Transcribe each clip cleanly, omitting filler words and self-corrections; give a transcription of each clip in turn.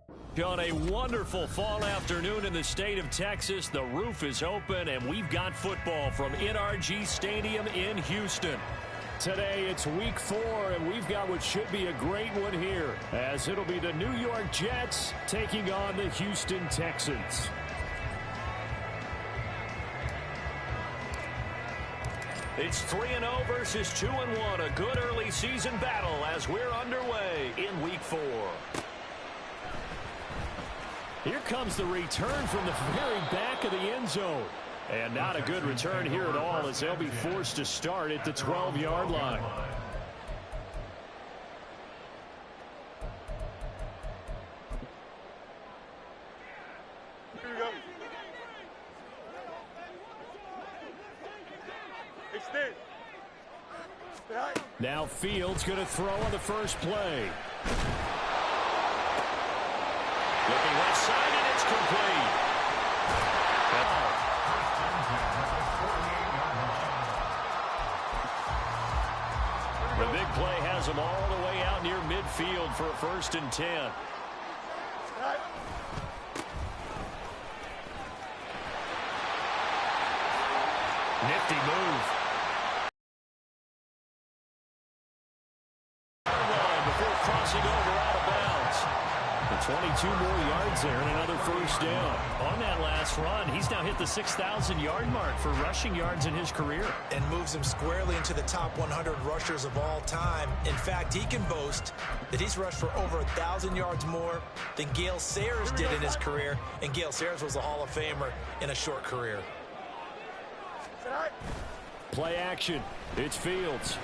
On a wonderful fall afternoon in the state of Texas, the roof is open, and we've got football from NRG Stadium in Houston. Today, it's week 4, and we've got what should be a great one here, as it'll be the New York Jets taking on the Houston Texans. It's 3-0 versus 2-1, a good early season battle as we're underway in week 4. Here comes the return from the very back of the end zone. And not a good return here at all, as they'll be forced to start at the 12-yard line. Here we go. Extend. Now Fields going to throw on the first play. Looking left side, and it's complete. The big play has them all the way out near midfield for a 1st and 10. Nifty move. Before crossing over out of bounds. 22 more yards there and another 1st down. On that last run, he's now hit the 6,000-yard mark for rushing yards in his career. And moves him squarely into the top 100 rushers of all time. In fact, he can boast that he's rushed for over 1,000 yards more than Gale Sayers did in his career. And Gale Sayers was a Hall of Famer in a short career. Play action. It's Fields.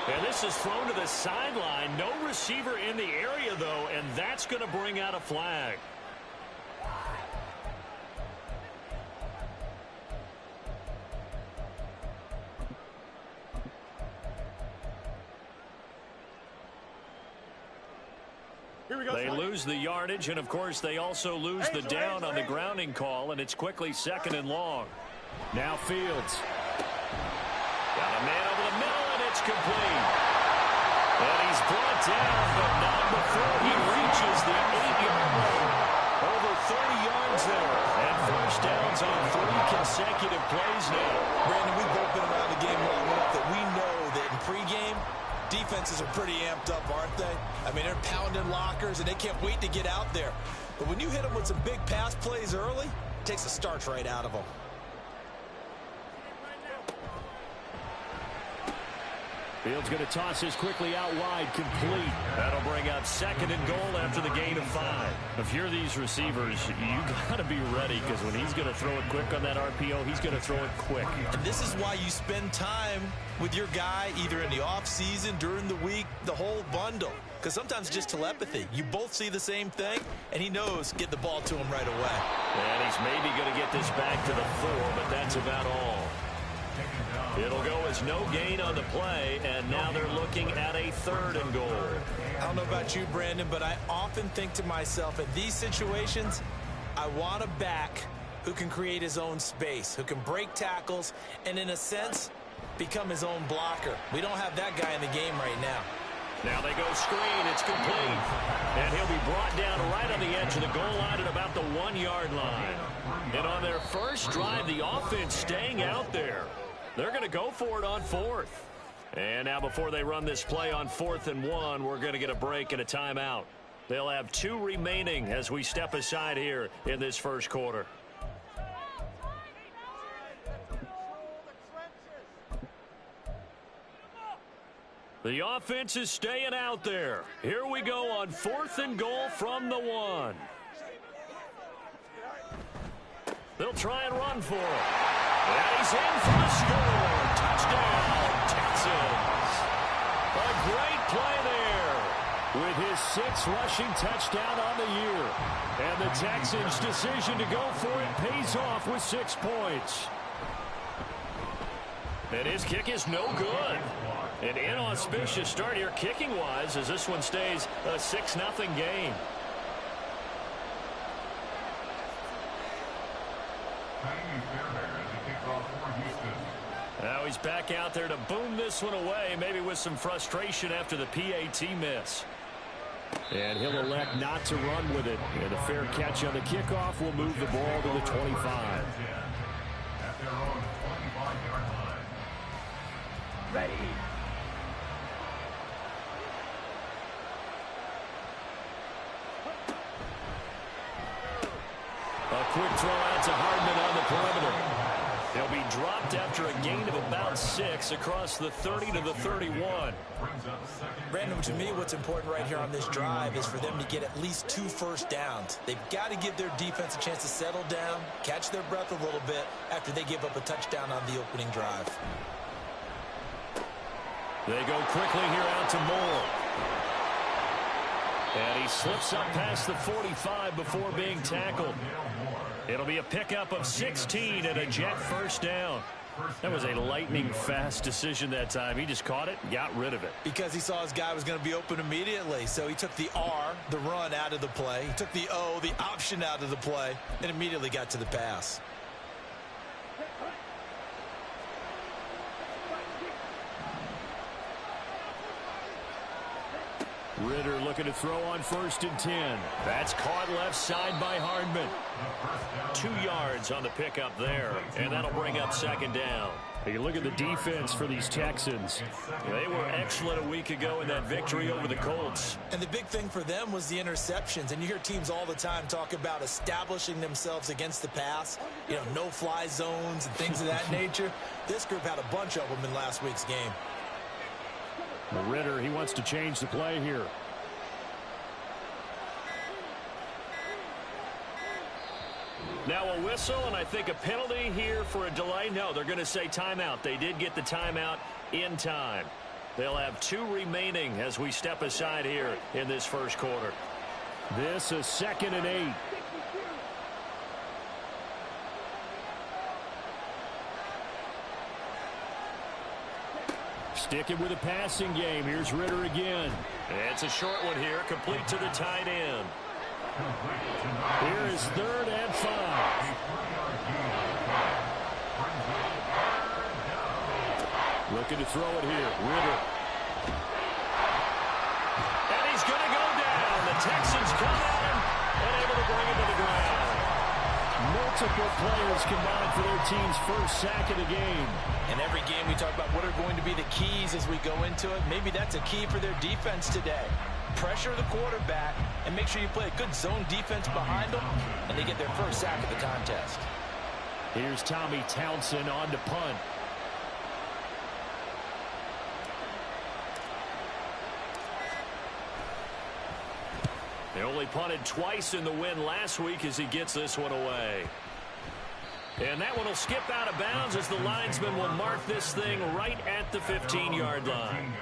And this is thrown to the sideline. No receiver in the area, though, and that's going to bring out a flag. Here we go. They lose the yardage, and, of course, they also lose the down on the grounding call, and it's quickly 2nd and long. Now Fields. Got a man over the middle. It's complete. And he's brought down, but not before he reaches the 8-yard line. Over 30 yards there. And 1st downs on 3 consecutive plays now. Brandon, we've both been around the game long enough that we know that in pregame, defenses are pretty amped up, aren't they? I mean, they're pounding lockers, and they can't wait to get out there. But when you hit them with some big pass plays early, it takes the starch right out of them. Fields going to toss this quickly out wide, complete. That'll bring up 2nd and goal after the gain of 5. If you're these receivers, you got to be ready, because when he's going to throw it quick on that RPO, he's going to throw it quick. And this is why you spend time with your guy either in the offseason, during the week, the whole bundle. Because sometimes it's just telepathy. You both see the same thing, and he knows get the ball to him right away. And he's maybe going to get this back to the 4, but that's about all. It'll go as no gain on the play, and now they're looking at a 3rd and goal. I don't know about you, Brandon, but I often think to myself, in these situations, I want a back who can create his own space, who can break tackles, and in a sense, become his own blocker. We don't have that guy in the game right now. Now they go screen. It's complete. And he'll be brought down right on the edge of the goal line at about the 1-yard line. And on their first drive, the offense staying out there. They're going to go for it on 4th. And now before they run this play on 4th and 1, we're going to get a break and a timeout. They'll have 2 remaining as we step aside here in this 1st quarter. The offense is staying out there. Here we go on 4th and goal from the 1. They'll try and run for it. And he's in for the score. Touchdown, Texans. A great play there with his 6th rushing touchdown on the year. And the Texans' decision to go for it pays off with 6 points. And his kick is no good. An inauspicious start here kicking-wise as this one stays a 6-0 game. Now he's back out there to boom this one away, maybe with some frustration after the PAT miss. And he'll elect not to run with it. And a fair catch on the kickoff will move the ball to the 25. Ready. A quick throw out to Hardman on the perimeter. He'll be dropped after a gain of about 6 across the 30 to the 31. Brandon, to me, what's important right here on this drive is for them to get at least 2 first downs. They've got to give their defense a chance to settle down, catch their breath a little bit after they give up a touchdown on the opening drive. They go quickly here out to Moore. And he slips up past the 45 before being tackled. It'll be a pickup of 16 and a Jet first down. That was a lightning-fast decision that time. He just caught it and got rid of it. Because he saw his guy was going to be open immediately. So he took the R, the run, out of the play. He took the O, the option, out of the play, and immediately got to the pass. Ritter looking to throw on 1st and 10. That's caught left side by Hardman. 2 yards on the pickup there, and that'll bring up 2nd down. You look at the defense for these Texans. They were excellent a week ago in that victory over the Colts. And the big thing for them was the interceptions. And you hear teams all the time talk about establishing themselves against the pass. You know, no-fly zones and things of that nature. This group had a bunch of them in last week's game. Ritter, he wants to change the play here. Now a whistle, and I think a penalty here for a delay. No, they're going to say timeout. They did get the timeout in time. They'll have 2 remaining as we step aside here in this first quarter. This is 2nd and 8. Sticking with a passing game. Here's Ritter again. It's a short one here, complete to the tight end. Here is 3rd and 5. Looking to throw it here. Ritter. And he's going to go down. The Texans come at him and able to bring him to the ground. Multiple players combined for their team's first sack of the game. In every game we talk about what are going to be the keys as we go into it. Maybe that's a key for their defense today. Pressure the quarterback and make sure you play a good zone defense behind them, and they get their first sack of the contest. Here's Tommy Townsend on to punt. They only punted twice in the win last week as he gets this one away. And that one will skip out of bounds as the linesman will mark this thing right at the 15-yard line.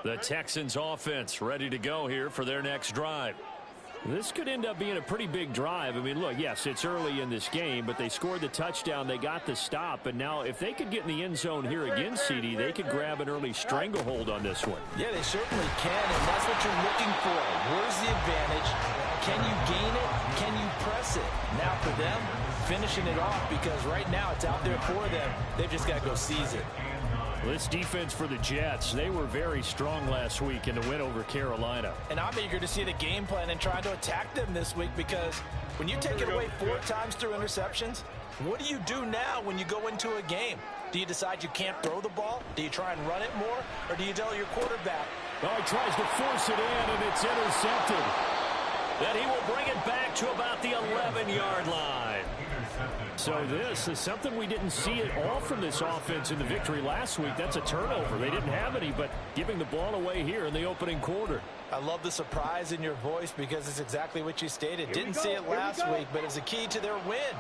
The Texans offense ready to go here for their next drive. This could end up being a pretty big drive. I mean, look, yes, it's early in this game, but they scored the touchdown. They got the stop. And now if they could get in the end zone here again, CD, they could grab an early stranglehold on this one. Yeah, they certainly can, and that's what you're looking for. Where's the advantage? Can you gain it? Can you press it? Now for them, finishing it off, because right now it's out there for them. They've just got to go seize it. This defense for the Jets, they were very strong last week in the win over Carolina. And I'm eager to see the game plan and try to attack them this week, because when you take it away 4 times through interceptions, what do you do now when you go into a game? Do you decide you can't throw the ball? Do you try and run it more? Or do you tell your quarterback? Oh, he tries to force it in, and it's intercepted. Then he will bring it back to about the 11-yard line. So this is something we didn't see at all from this offense in the victory last week. That's a turnover. They didn't have any, but giving the ball away here in the opening quarter. I love the surprise in your voice, because it's exactly what you stated. Didn't see it last week, but it's a key to their win.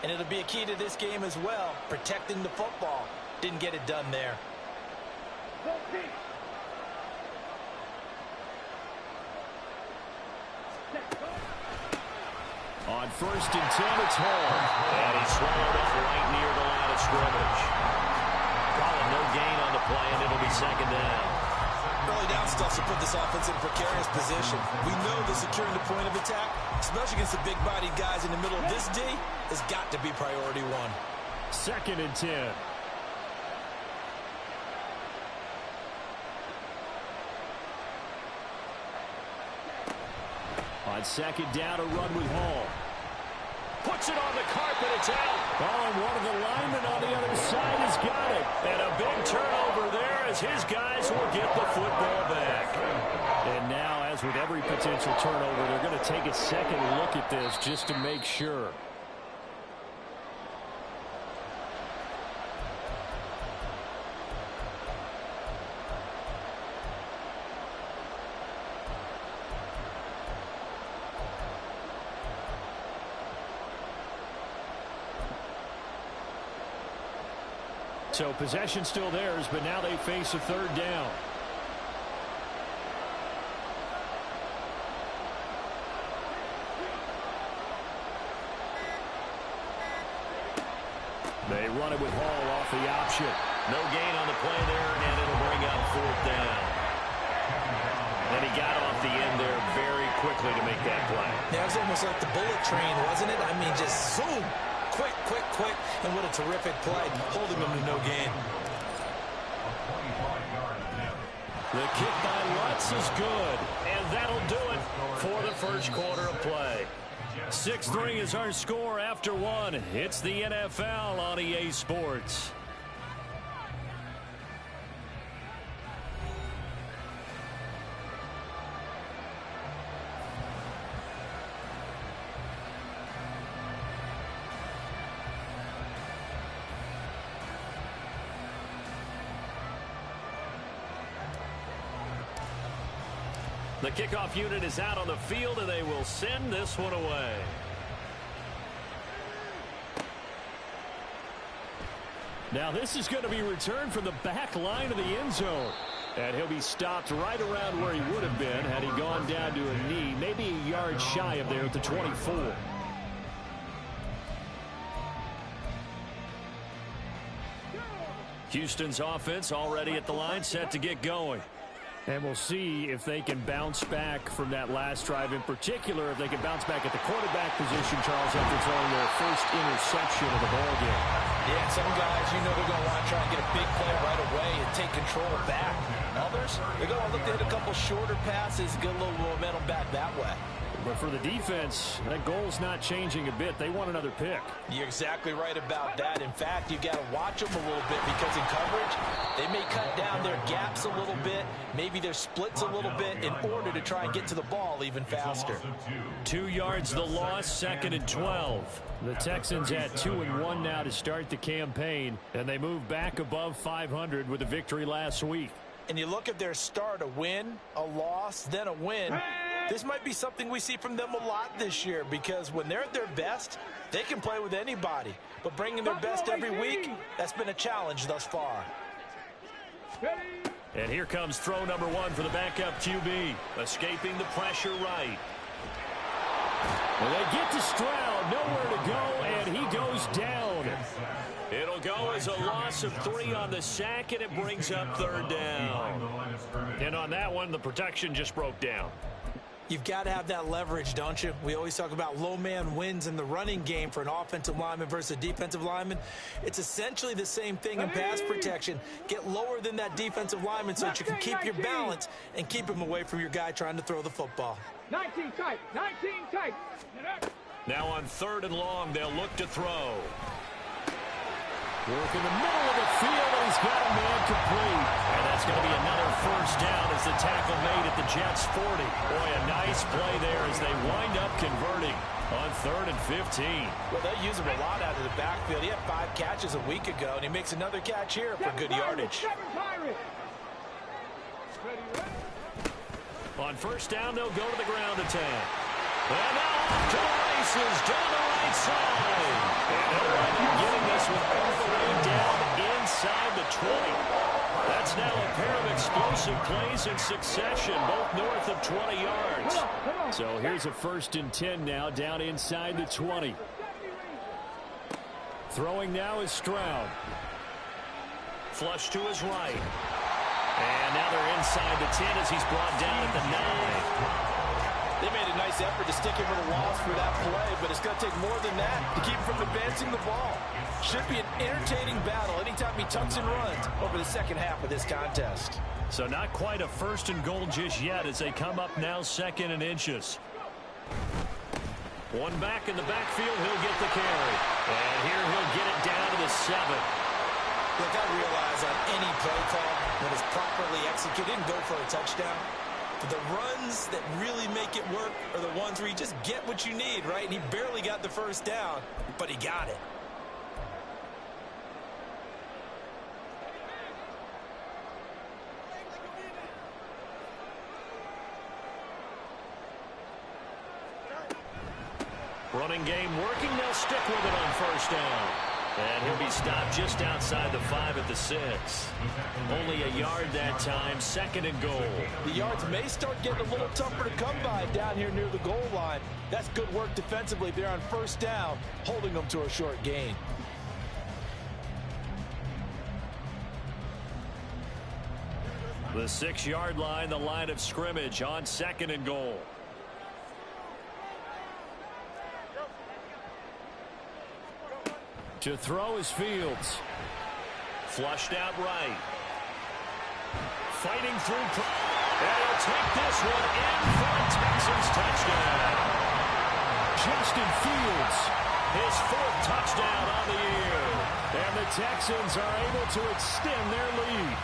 And it'll be a key to this game as well, protecting the football. Didn't get it done there. On 1st and 10, it's Hall. And he swallowed up right near the line of scrimmage. Calling no gain on the play, and it'll be 2nd down. Well, early down stuff to put this offense in a precarious position. We know that securing the point of attack, especially against the big-bodied guys in the middle of this D, has got to be priority one. 2nd and 10. On 2nd down, a run with Hall. Puts it on the carpet, it's out. Oh, and one of the linemen on the other side has got it. And a big turnover there as his guys will get the football back. And now, as with every potential turnover, they're going to take a second look at this just to make sure. So possession still theirs, but now they face a 3rd down. They run it with Hall off the option. No gain on the play there, and it'll bring up 4th down. And he got off the end there very quickly to make that play. Yeah, it was almost like the bullet train, wasn't it? I mean, just zoom. Quick, quick, quick, and what a terrific play, holding him to no gain. The kick by Lutz is good, and that'll do it for the first quarter of play. 6-3 is our score after 1. It's the NFL on EA Sports. The kickoff unit is out on the field, and they will send this one away. Now this is going to be returned from the back line of the end zone. And he'll be stopped right around where he would have been had he gone down to a knee, maybe a yard shy of there at the 24. Houston's offense already at the line, set to get going. And we'll see if they can bounce back from that last drive, in particular if they can bounce back at the quarterback position, Charles, after throwing their first interception of the ballgame. Yeah, some guys, you know, they're going to want to try and get a big play right away and take control back. Others, they're going to look to hit a couple shorter passes, get a little momentum back that way. But for the defense, that goal's not changing a bit. They want another pick. You're exactly right about that. In fact, you got to watch them a little bit because in coverage, they may cut down their gaps a little bit, maybe their splits a little bit in order to try and get to the ball even faster. 2 yards the loss, 2nd and 12. The Texans at 2-1 now to start the campaign, and they move back above 500 with a victory last week. And you look at their start, a win, a loss, then a win. This might be something we see from them a lot this year because when they're at their best, they can play with anybody. But bringing their best every week, that's been a challenge thus far. And here comes throw number 1 for the backup QB. Escaping the pressure right. And they get to Stroud, nowhere to go, and he goes down. It'll go as a loss of 3 on the sack, and it brings up 3rd down. And on that one, the protection just broke down. You've got to have that leverage, don't you? We always talk about low man wins in the running game for an offensive lineman versus a defensive lineman. It's essentially the same thing in pass protection. Get lower than that defensive lineman so that you can keep your balance and keep him away from your guy trying to throw the football. 19 tight, 19 tight. Now on 3rd and long, they'll look to throw. Work in the middle of the field, and he's got a man complete. And that's going to be another 1st down as the tackle made at the Jets' 40. Boy, a nice play there as they wind up converting on 3rd and 15. Well, they use him a lot out of the backfield. He had 5 catches a week ago, and he makes another catch here for good yardage. On 1st down, they'll go to the ground attack. And now off to the races down the right side. And they'll wind up getting this one all the way down inside the 20. That's now a pair of explosive plays in succession, both north of 20 yards. So here's a 1st and 10 now down inside the 20. Throwing now is Stroud. Flush to his right. And now they're in inside the 10 as he's brought down at the 9. They made a nice effort to stick him with a loss for that play, but it's going to take more than that to keep him from advancing the ball. Should be an entertaining battle anytime he tucks and runs over the second half of this contest. So not quite a first and goal just yet as they come up now 2nd and inches. One back in the backfield, he'll get the carry. And here he'll get it down to the 7. Look, I realize on any play call that is properly executed and go for a touchdown, but the runs that really make it work are the ones where you just get what you need, right? And he barely got the first down, but he got it. Running game working. They'll stick with it on first down. And he'll be stopped just outside the 5 at the 6. Only a yard that time, 2nd and goal. The yards may start getting a little tougher to come by down here near the goal line. That's good work defensively there on first down, holding them to a short gain. The 6-yard line, the line of scrimmage on 2nd and goal. To throw is Fields. Flushed out right. Fighting through. And he'll take this one in for a Texans touchdown. Justin Fields, his 4th touchdown on the year. And the Texans are able to extend their lead.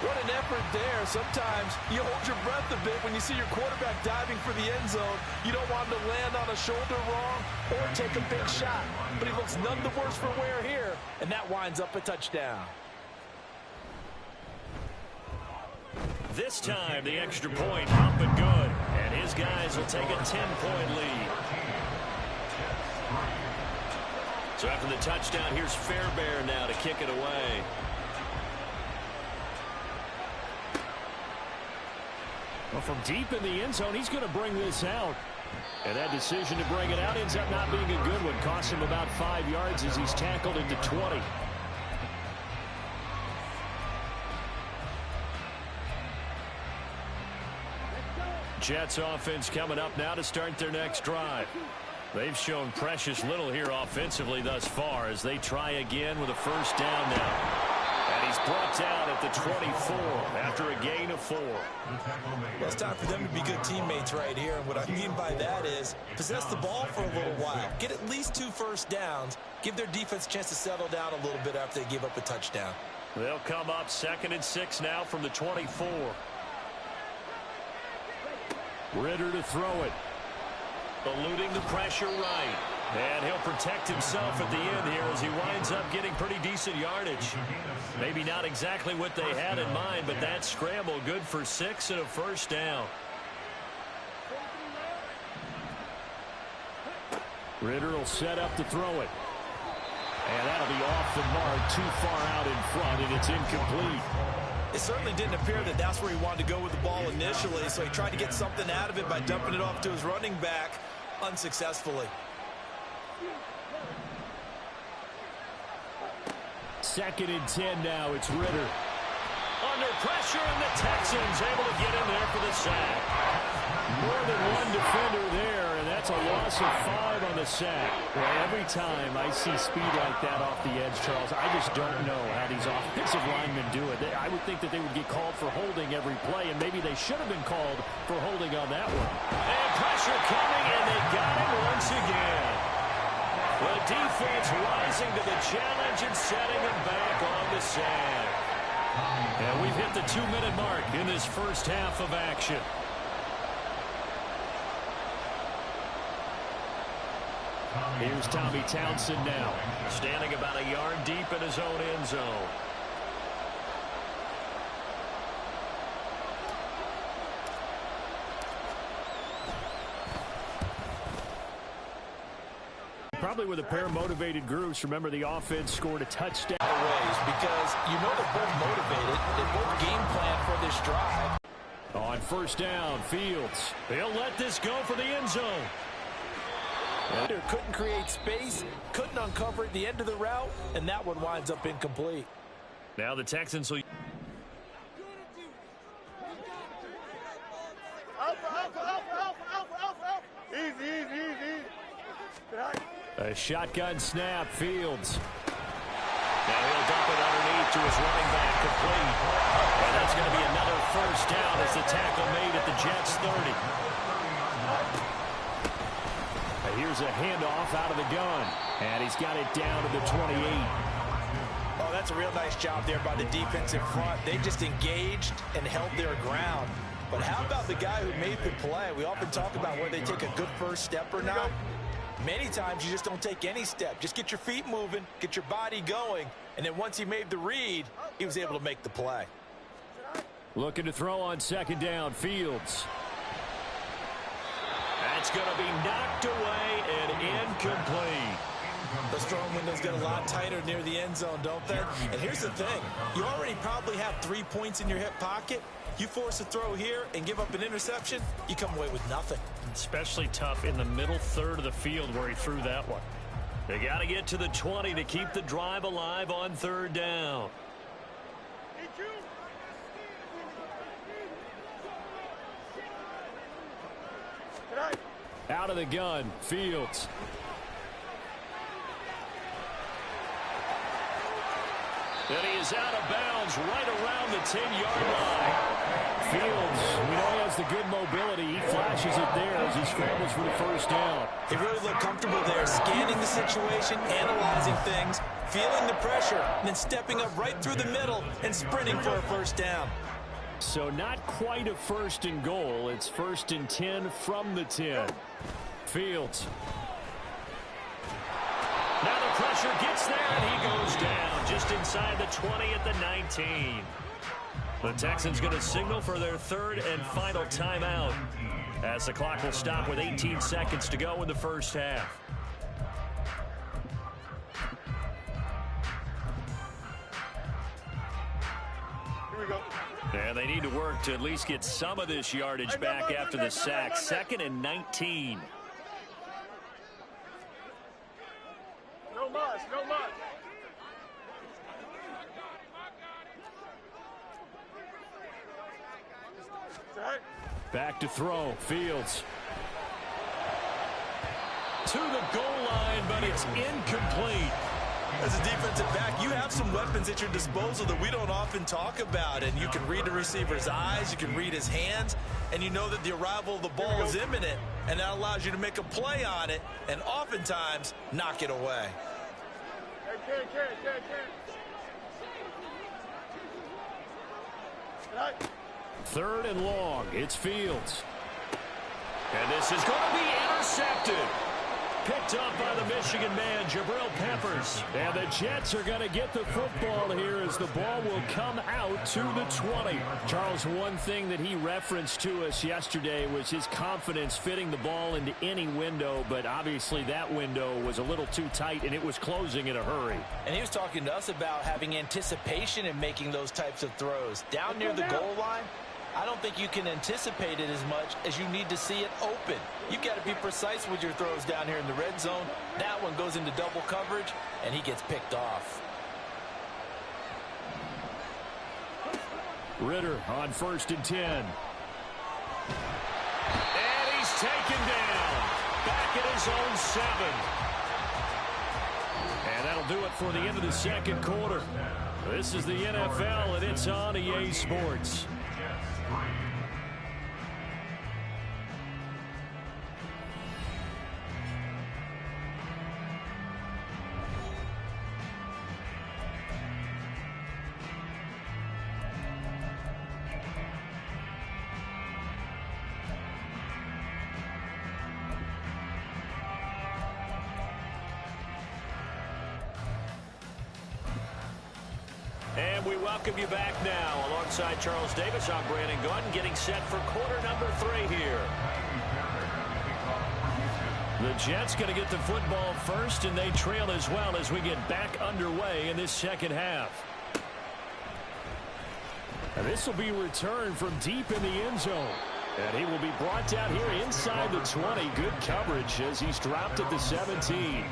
What an effort there. Sometimes you hold your breath a bit when you see your quarterback diving for the end zone. You don't want him to land on a shoulder wrong or take a big shot. But he looks none the worse for wear here, and that winds up a touchdown. This time, the extra point up and good. And his guys will take a 10-point lead. So after the touchdown, here's Fairbairn now to kick it away. Well, from deep in the end zone, he's going to bring this out. And that decision to bring it out ends up not being a good one. Costs him about 5 yards as he's tackled into 20. Jets offense coming up now to start their next drive. They've shown precious little here offensively thus far as they try again with a first down now. And he's brought down at the 24 after a gain of 4. Well, it's time for them to be good teammates right here. And what I mean by that is possess the ball for a little while. Get at least 2 first downs. Give their defense a chance to settle down a little bit after they give up a touchdown. They'll come up 2nd and 6 now from the 24. Ritter to throw it. Eluding the pressure right. And he'll protect himself at the end here as he winds up getting pretty decent yardage. Maybe not exactly what they had in mind, but that scramble good for 6 and a first down. Ritter will set up to throw it. And that'll be off the mark, too far out in front, and it's incomplete. It certainly didn't appear that that's where he wanted to go with the ball initially, so he tried to get something out of it by dumping it off to his running back unsuccessfully. 2nd and 10 now. It's Ritter. Under pressure, and the Texans able to get in there for the sack. More than one defender there, and that's a loss of 5 on the sack. Well, every time I see speed like that off the edge, Charles, I just don't know how these offensive linemen do it. I would think that they would get called for holding every play, and maybe they should have been called for holding on that one. And pressure coming, and they got him once again. The defense rising to the challenge and setting him back on the sand. And we've hit the 2-minute mark in this first half of action. Here's Tommy Townsend now, standing about a yard deep in his own end zone. Probably with a pair of motivated groups. Remember, the offense scored a touchdown. Because you know they're both motivated. They both game plan for this drive. On first down, Fields. They'll let this go for the end zone. Couldn't create space, couldn't uncover at the end of the route, and that one winds up incomplete. Now the Texans will... A shotgun snap, Fields. Now he'll dump it underneath to his running back, complete. And that's going to be another first down as the tackle made at the Jets' 30. Here's a handoff out of the gun. And he's got it down to the 28. Oh, that's a real nice job there by the defense in front. They just engaged and held their ground. But how about the guy who made the play? We often talk about whether they take a good first step or not. Many times you just don't take any step. Just get your feet moving, get your body going, and then once he made the read, he was able to make the play. Looking to throw on second down, Fields. That's going to be knocked away and incomplete. Those throwing windows get a lot tighter near the end zone, don't they? And here's the thing. You already probably have 3 points in your hip pocket. You force a throw here and give up an interception, you come away with nothing. Especially tough in the middle third of the field where he threw that one. They got to get to the 20 to keep the drive alive on third down. Out of the gun, Fields. And he is out of bounds right around the 10-yard line. Fields, we know he has the good mobility. He flashes it there as he scrambles for the first down. He really looked comfortable there, scanning the situation, analyzing things, feeling the pressure, and then stepping up right through the middle and sprinting for a first down. So not quite a first and goal. It's first and 10 from the 10. Fields. Now the pressure gets there, and he goes down just inside the 20 at the 19. The Texans going to signal for their third and final timeout as the clock will stop with 18 seconds to go in the first half. Here we go. And they need to work to at least get some of this yardage back after the sack. Second and 19. No muss, no muss. Back to throw, Fields. To the goal line, but it's incomplete. As a defensive back, you have some weapons at your disposal that we don't often talk about. And you can read the receiver's eyes, you can read his hands, and you know that the arrival of the ball is imminent. And that allows you to make a play on it and oftentimes knock it away. Third and long, it's Fields. And this is going to be intercepted. Picked up by the Michigan man, Jabril Peppers. And the Jets are going to get the football here as the ball will come out to the 20. Charles, one thing that he referenced to us yesterday was his confidence fitting the ball into any window, but obviously that window was a little too tight and it was closing in a hurry. And he was talking to us about having anticipation in making those types of throws. Down near the goal line, I don't think you can anticipate it as much as you need to see it open. You've got to be precise with your throws down here in the red zone. That one goes into double coverage, and he gets picked off. Ritter on first and 10. And he's taken down. Back at his own 7. And that'll do it for the end of the second quarter. This is the NFL, and it's on EA Sports. And we welcome you back now. Alongside Charles Davis, I'm Brandon Gunn, getting set for quarter number 3 here. The Jets going to get the football first, and they trail as well as we get back underway in this second half. And this will be returned from deep in the end zone. And he will be brought down here inside the 20. Good coverage as he's dropped at the 17.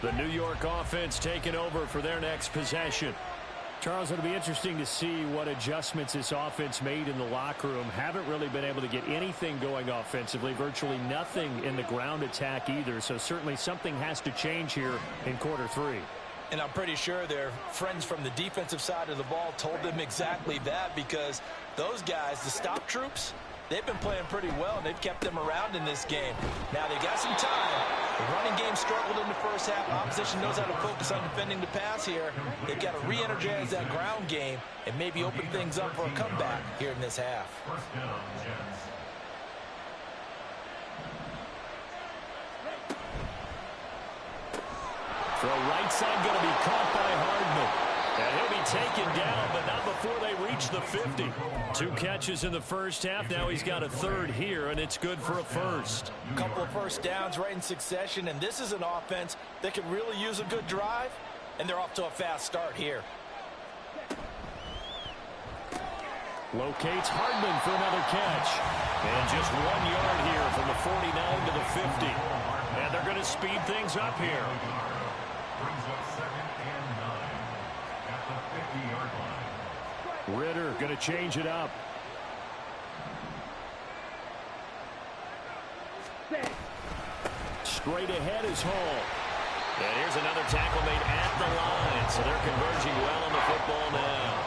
The New York offense taking over for their next possession. Charles, it'll be interesting to see what adjustments this offense made in the locker room. Haven't really been able to get anything going offensively, virtually nothing in the ground attack either. So certainly something has to change here in quarter 3. And I'm pretty sure their friends from the defensive side of the ball told them exactly that, because those guys, the stop troops, they've been playing pretty well, and they've kept them around in this game. Now, they got some time. The running game struggled in the first half. Opposition knows how to focus on defending the pass here. They've got to re-energize that ground game and maybe open things up for a comeback here in this half. Throw right side going to be caught by Hardman. And he'll be taken down, but not before they reach the 50. 2 catches in the first half. Now he's got a third here, and it's good for a first. A couple of first downs right in succession, and this is an offense that could really use a good drive, and they're off to a fast start here. Locates Hardman for another catch. And just 1 yard here from the 49 to the 50. And they're going to speed things up here. Ritter going to change it up. Straight ahead is Hall. And here's another tackle made at the line. So they're converging well on the football now.